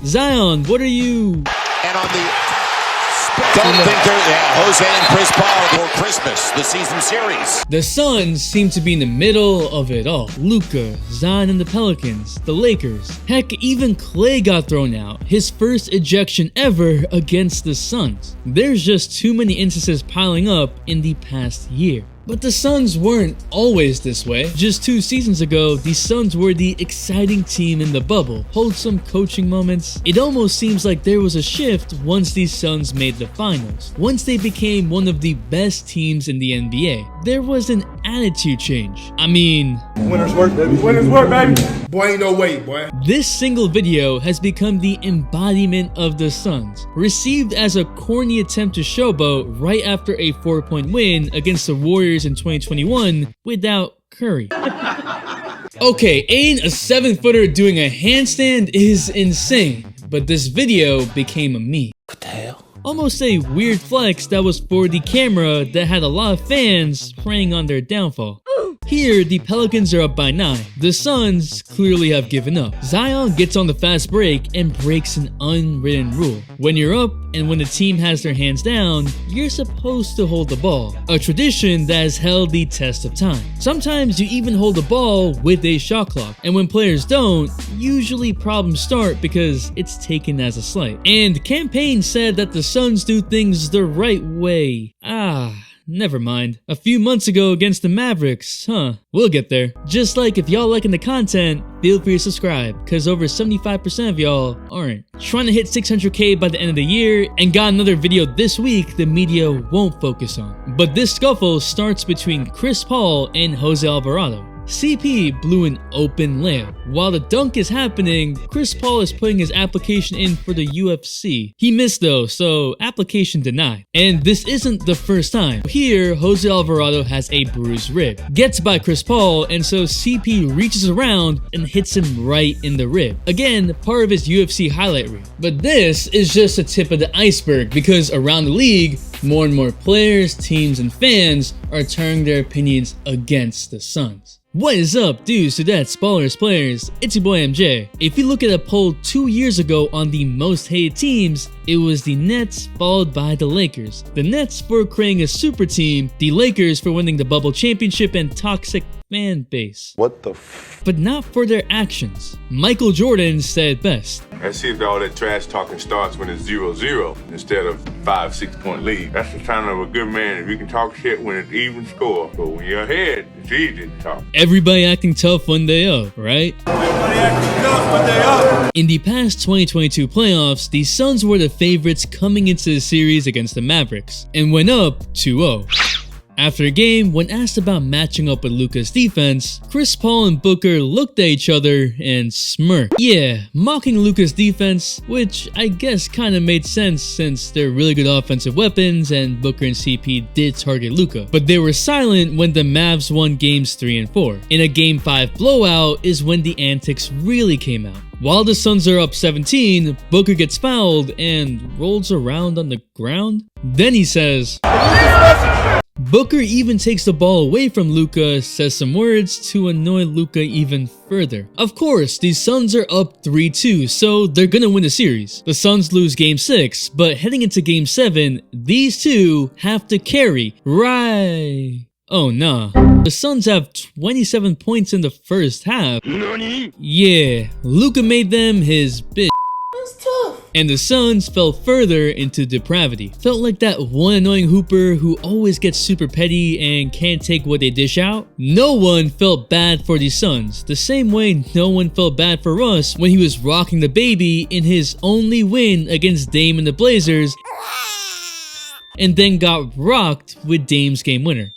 Zion, what are you? And on the don't think they're Jose and Chris Paul for Christmas, the season series. The Suns seem to be in the middle of it all. Luka, Zion and the Pelicans, the Lakers. Heck, even Klay got thrown out. His first ejection ever against the Suns. There's just too many instances piling up in the past year. But the Suns weren't always this way. Just 2 seasons ago, the Suns were the exciting team in the bubble. Wholesome coaching moments. It almost seems like there was a shift once these Suns made the finals. Once they became one of the best teams in the NBA. There was an attitude change. I mean... winners work, baby. Winners work, baby. Boy, ain't no way, boy. This single video has become the embodiment of the Suns. Received as a corny attempt to showboat right after a 4-point win against the Warriors in 2021 without Curry. Okay, ain't a 7-footer doing a handstand is insane, but this video became a meme. What the hell? Almost a weird flex that was for the camera that had a lot of fans preying on their downfall. Here, the Pelicans are up by 9. The Suns clearly have given up. Zion gets on the fast break and breaks an unwritten rule. When you're up and when the team has their hands down, you're supposed to hold the ball. A tradition that has held the test of time. Sometimes you even hold the ball with a shot clock. And when players don't, usually problems start because it's taken as a slight. And Campaign said that the Suns do things the right way. Never mind. A few months ago against the Mavericks, we'll get there. Just like if y'all liking the content, feel free to subscribe, cause over 75% of y'all aren't. Trying to hit 600k by the end of the year, and got another video this week the media won't focus on. But this scuffle starts between Chris Paul and Jose Alvarado. CP blew an open layup. While the dunk is happening, Chris Paul is putting his application in for the UFC. He missed though, so application denied. And this isn't the first time. Here, Jose Alvarado has a bruised rib. Gets by Chris Paul, and so CP reaches around and hits him right in the rib. Again, part of his UFC highlight reel. But this is just the tip of the iceberg, because around the league, more and more players, teams, and fans are turning their opinions against the Suns. What is up, dudes, dudettes, ballers, players? It's your boy MJ. If you look at a poll 2 years ago on the most hated teams, it was the Nets followed by the Lakers. The Nets for creating a super team, the Lakers for winning the bubble championship and toxic fan base. What the But not for their actions. Michael Jordan said best. Let's see if all that trash talking starts when it's 0-0 instead of 5-6 point lead. That's the sign of a good man if you can talk shit when it's even score. But when you're ahead, it's easy to talk. Everybody acting tough when they up, right? Everybody acting tough when they up. In the past 2022 playoffs, the Suns were the favorites coming into the series against the Mavericks, and went up 2-0. After the game, when asked about matching up with Luka's defense, Chris Paul and Booker looked at each other and smirked. Yeah, mocking Luka's defense, which I guess kinda made sense since they're really good offensive weapons and Booker and CP did target Luka. But they were silent when the Mavs won games 3 and 4. In a game 5 blowout is when the antics really came out. While the Suns are up 17, Booker gets fouled and rolls around on the ground. Then he says, Booker even takes the ball away from Luka, says some words to annoy Luka even further. Of course, the Suns are up 3-2, so they're gonna win the series. The Suns lose game 6, but heading into game 7, these two have to carry. Right. Oh nah. The Suns have 27 points in the first half. Nani? Yeah, Luka made them his bitch. That's tough. And the Suns fell further into depravity. Felt like that one annoying hooper who always gets super petty and can't take what they dish out. No one felt bad for the Suns, the same way no one felt bad for Russ when he was rocking the baby in his only win against Dame and the Blazers, and then got rocked with Dame's game winner.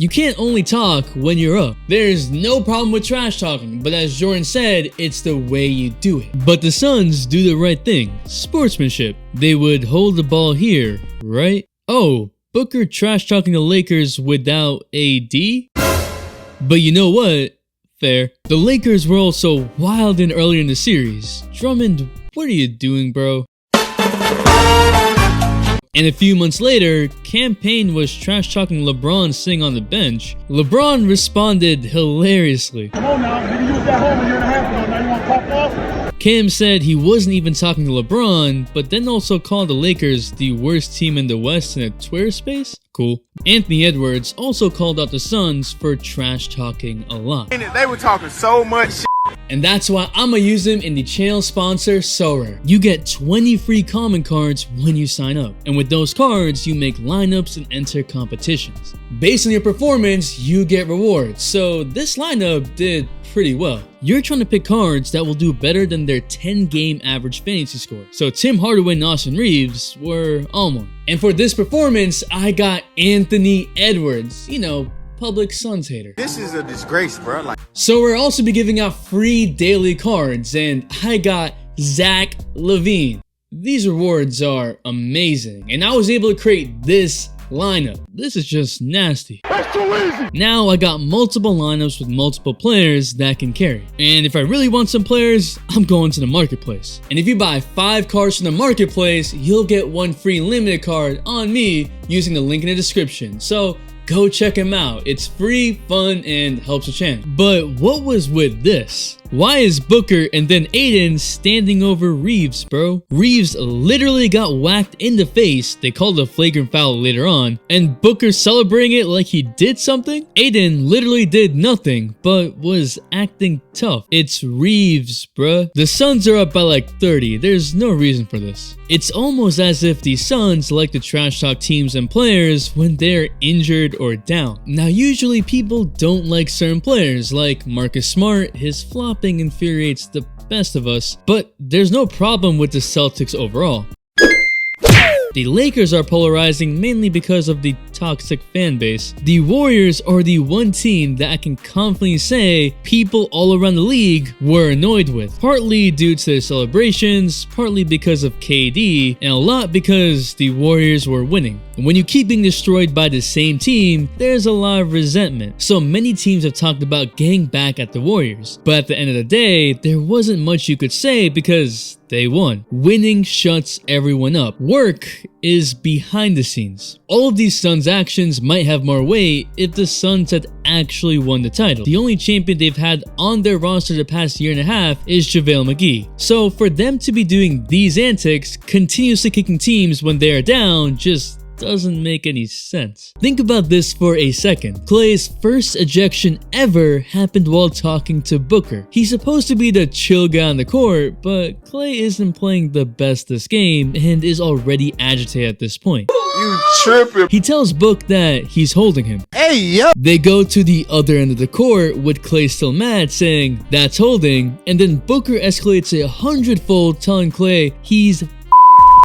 You can't only talk when you're up. There's no problem with trash talking, but as Jordan said, it's the way you do it. But the Suns do the right thing. Sportsmanship. They would hold the ball here, right? Oh, Booker trash talking the Lakers without AD? But you know what? Fair. The Lakers were also wild in earlier in the series. Drummond, what are you doing, bro? And a few months later, Campaign was trash-talking LeBron sitting on the bench. LeBron responded hilariously. Come on now, you use that hole when you're in a half ago. Now you want to pop off? Cam said he wasn't even talking to LeBron, but then also called the Lakers the worst team in the West in a Twitter space? Cool. Anthony Edwards also called out the Suns for trash talking a lot. They were talking so much shit. And that's why I'ma use them in the channel sponsor, Sorare. You get 20 free common cards when you sign up. And with those cards, you make lineups and enter competitions. Based on your performance, you get rewards. So this lineup did pretty well. You're trying to pick cards that will do better than their 10-game average fantasy score. So Tim Hardaway and Austin Reeves were on one. And for this performance, I got Anthony Edwards. You know, public Suns hater. This is a disgrace, bro. So we're also be giving out free daily cards, and I got Zach LaVine. These rewards are amazing, and I was able to create this lineup. This is just nasty. That's too easy. Now I got multiple lineups with multiple players that can carry. And if I really want some players, I'm going to the marketplace. And if you buy 5 cards from the marketplace, you'll get 1 free limited card on me using the link in the description. So go check him out. It's free, fun, and helps the channel. But what was with this? Why is Booker and then Aiden standing over Reeves, bro? Reeves literally got whacked in the face. They called a flagrant foul later on, and Booker celebrating it like he did something? Aiden literally did nothing, but was acting tough. It's Reeves, bruh. The Suns are up by like 30. There's no reason for this. It's almost as if the Suns like to trash talk teams and players when they're injured or down. Now, usually people don't like certain players, like Marcus Smart. His flopping infuriates the best of us, but there's no problem with the Celtics overall. The Lakers are polarizing mainly because of the toxic fan base. The Warriors are the one team that I can confidently say people all around the league were annoyed with. Partly due to their celebrations, partly because of KD, and a lot because the Warriors were winning. And when you keep being destroyed by the same team, there's a lot of resentment. So many teams have talked about getting back at the Warriors. But at the end of the day, there wasn't much you could say because they won. Winning shuts everyone up. Work is behind the scenes. All of these Suns actions might have more weight if the Suns had actually won the title. The only champion they've had on their roster the past year and a half is JaVale McGee. So for them to be doing these antics, continuously kicking teams when they're down, just doesn't make any sense. Think about this for a second. Klay's first ejection ever happened while talking to Booker. He's supposed to be the chill guy on the court, but Klay isn't playing the best this game and is already agitated at this point. You tripping. He tells Book that he's holding him. Hey, yo. They go to the other end of the court with Klay still mad, saying that's holding, and then Booker escalates it 100-fold, telling Klay he's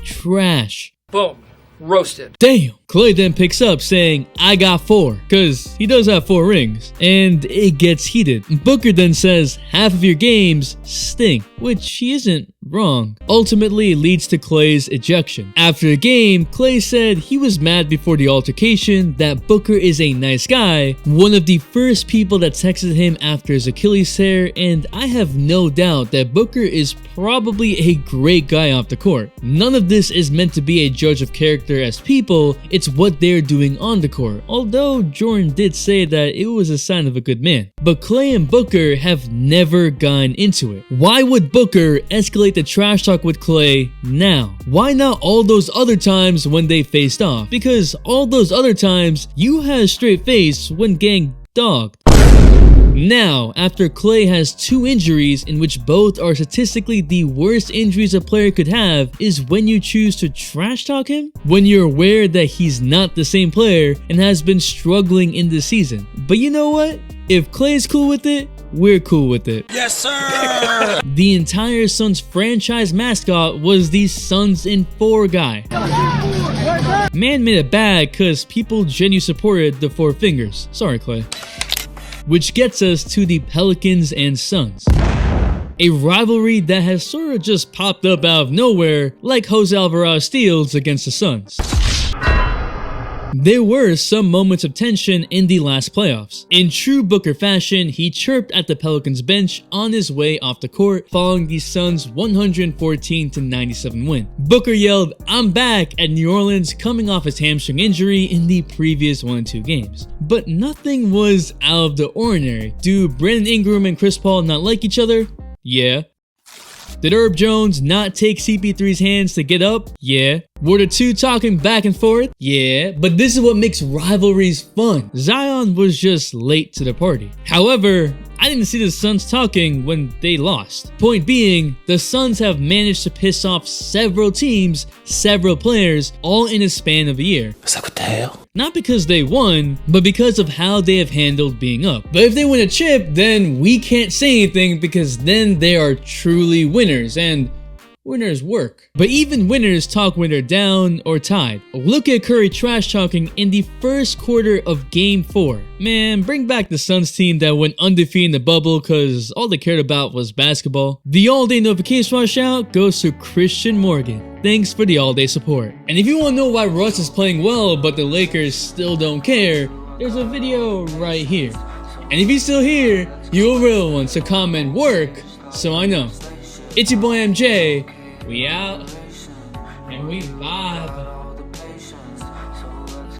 trash. Boom. Roasted. Damn. Klay then picks up saying, I got 4, cause he does have 4 rings, and it gets heated. Booker then says half of your games stink, which he isn't wrong. Ultimately, it leads to Klay's ejection. After the game, Klay said he was mad before the altercation, that Booker is a nice guy, one of the first people that texted him after his Achilles tear, and I have no doubt that Booker is probably a great guy off the court. None of this is meant to be a judge of character as people, it's what they're doing on the court, although Jordan did say that it was a sign of a good man. But Klay and Booker have never gone into it. Why would Booker escalate the trash talk with Klay now? Why not all those other times when they faced off? Because all those other times, you had a straight face when getting dogged. Now, after Klay has 2 injuries in which both are statistically the worst injuries a player could have, is when you choose to trash talk him? When you're aware that he's not the same player and has been struggling in this season. But you know what? If Klay's cool with it, we're cool with it. Yes, sir! The entire Suns franchise mascot was the Suns in 4 guy. Man made it bad cause people genuinely supported the 4 fingers. Sorry, Klay. Which gets us to the Pelicans and Suns. A rivalry that has sort of just popped up out of nowhere, like Jose Alvarez steals against the Suns. There were some moments of tension in the last playoffs. In true Booker fashion, he chirped at the Pelicans bench on his way off the court following the Suns' 114-97 win. Booker yelled, "I'm back" at New Orleans coming off his hamstring injury in the previous 1 and 2 games. But nothing was out of the ordinary. Do Brandon Ingram and Chris Paul not like each other? Yeah. Did Herb Jones not take CP3's hands to get up? Yeah. Were the two talking back and forth? Yeah. But this is what makes rivalries fun. Zion was just late to the party. However, I didn't see the Suns talking when they lost. Point being, the Suns have managed to piss off several teams, several players, all in a span of a year. What's up with the hell? Not because they won, but because of how they have handled being up. But if they win a chip, then we can't say anything because then they are truly winners, and winners work. But even winners talk when they're down or tied. Look at Curry trash talking in the first quarter of Game 4. Man, bring back the Suns team that went undefeated in the bubble because all they cared about was basketball. The all-day notification rush out goes to Christian Morgan. Thanks for the all-day support. And if you want to know why Russ is playing well but the Lakers still don't care, there's a video right here. And if he's still here, you're a real one, so comment work so I know. It's your boy MJ. We out and we vibe.